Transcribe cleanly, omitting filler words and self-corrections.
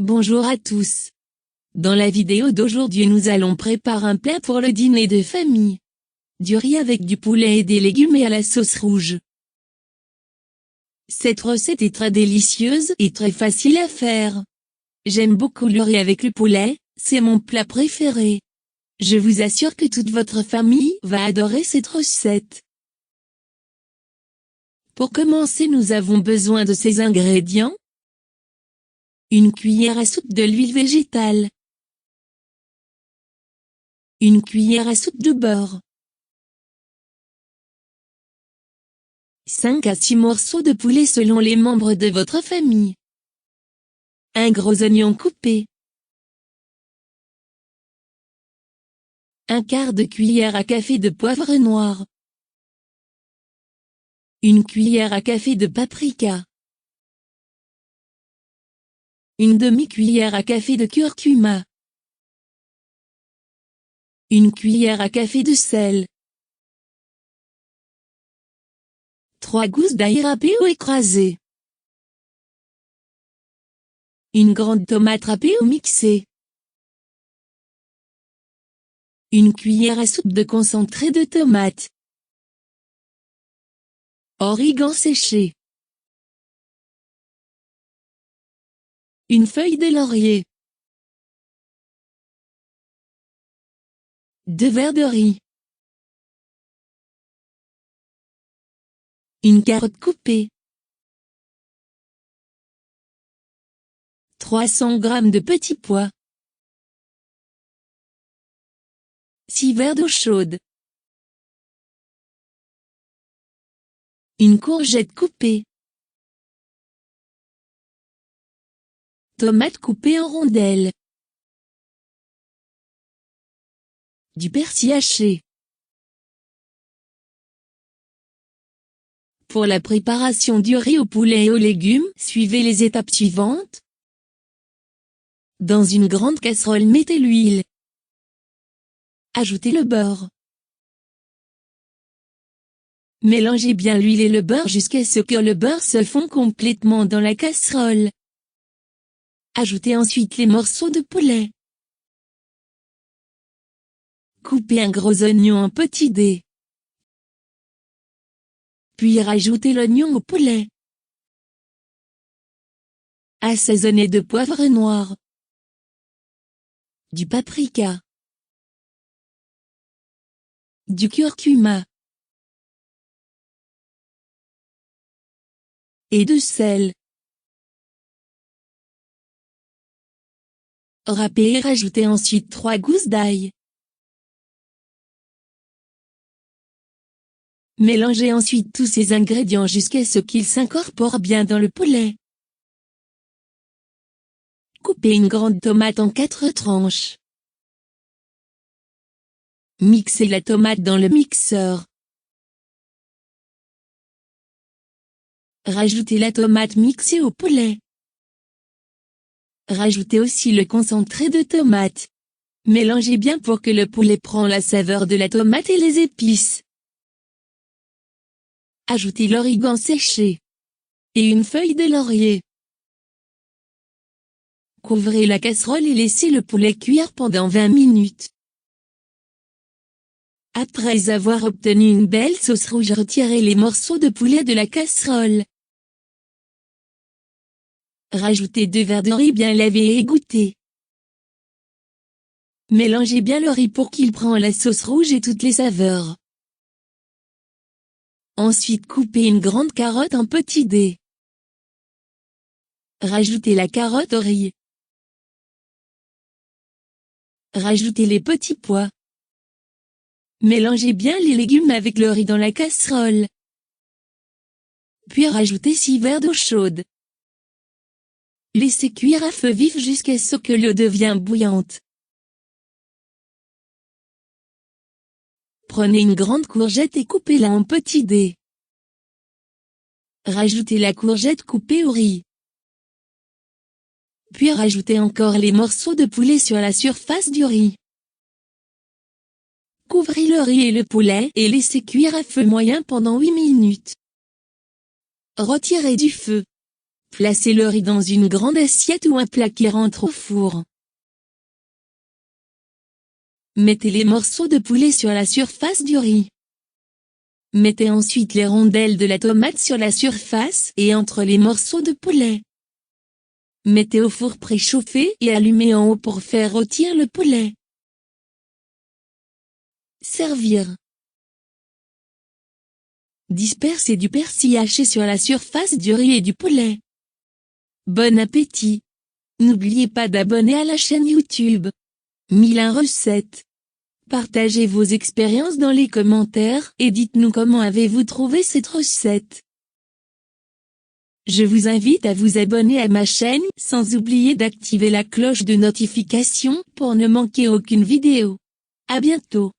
Bonjour à tous. Dans la vidéo d'aujourd'hui nous allons préparer un plat pour le dîner de famille. Du riz avec du poulet et des légumes et à la sauce rouge. Cette recette est très délicieuse et très facile à faire. J'aime beaucoup le riz avec le poulet, c'est mon plat préféré. Je vous assure que toute votre famille va adorer cette recette. Pour commencer nous avons besoin de ces ingrédients. Une cuillère à soupe de l'huile végétale. Une cuillère à soupe de beurre. 5 à 6 morceaux de poulet selon les membres de votre famille. Un gros oignon coupé. Un quart de cuillère à café de poivre noir. Une cuillère à café de paprika. Une demi-cuillère à café de curcuma. Une cuillère à café de sel. 3 gousses d'ail râpées ou écrasées. Une grande tomate râpée ou mixée. Une cuillère à soupe de concentré de tomate. Origan séché. Une feuille de laurier. 2 verres de riz. Une carotte coupée. 300 g de petits pois. 6 verres d'eau chaude. Une courgette coupée. Tomate coupée en rondelles. Du persil haché. Pour la préparation du riz au poulet et aux légumes, suivez les étapes suivantes. Dans une grande casserole mettez l'huile. Ajoutez le beurre. Mélangez bien l'huile et le beurre jusqu'à ce que le beurre se fonde complètement dans la casserole. Ajoutez ensuite les morceaux de poulet. Coupez un gros oignon en petits dés. Puis rajoutez l'oignon au poulet. Assaisonnez de poivre noir. Du paprika. Du curcuma. Et de sel. Râpez et rajoutez ensuite 3 gousses d'ail. Mélangez ensuite tous ces ingrédients jusqu'à ce qu'ils s'incorporent bien dans le poulet. Coupez une grande tomate en 4 tranches. Mixez la tomate dans le mixeur. Rajoutez la tomate mixée au poulet. Rajoutez aussi le concentré de tomate. Mélangez bien pour que le poulet prenne la saveur de la tomate et les épices. Ajoutez l'origan séché. Et une feuille de laurier. Couvrez la casserole et laissez le poulet cuire pendant 20 minutes. Après avoir obtenu une belle sauce rouge, retirez les morceaux de poulet de la casserole. Rajoutez 2 verres de riz bien lavé et égoutté. Mélangez bien le riz pour qu'il prenne la sauce rouge et toutes les saveurs. Ensuite coupez une grande carotte en petits dés. Rajoutez la carotte au riz. Rajoutez les petits pois. Mélangez bien les légumes avec le riz dans la casserole. Puis rajoutez 6 verres d'eau chaude. Laissez cuire à feu vif jusqu'à ce que l'eau devienne bouillante. Prenez une grande courgette et coupez-la en petits dés. Rajoutez la courgette coupée au riz. Puis rajoutez encore les morceaux de poulet sur la surface du riz. Couvrez le riz et le poulet et laissez cuire à feu moyen pendant 8 minutes. Retirez du feu. Placez le riz dans une grande assiette ou un plat qui rentre au four. Mettez les morceaux de poulet sur la surface du riz. Mettez ensuite les rondelles de la tomate sur la surface et entre les morceaux de poulet. Mettez au four préchauffé et allumez en haut pour faire rôtir le poulet. Servir. Dispersez du persil haché sur la surface du riz et du poulet. Bon appétit! N'oubliez pas d'abonner à la chaîne YouTube Mylin Recettes. Partagez vos expériences dans les commentaires et dites-nous comment avez-vous trouvé cette recette. Je vous invite à vous abonner à ma chaîne sans oublier d'activer la cloche de notification pour ne manquer aucune vidéo. À bientôt.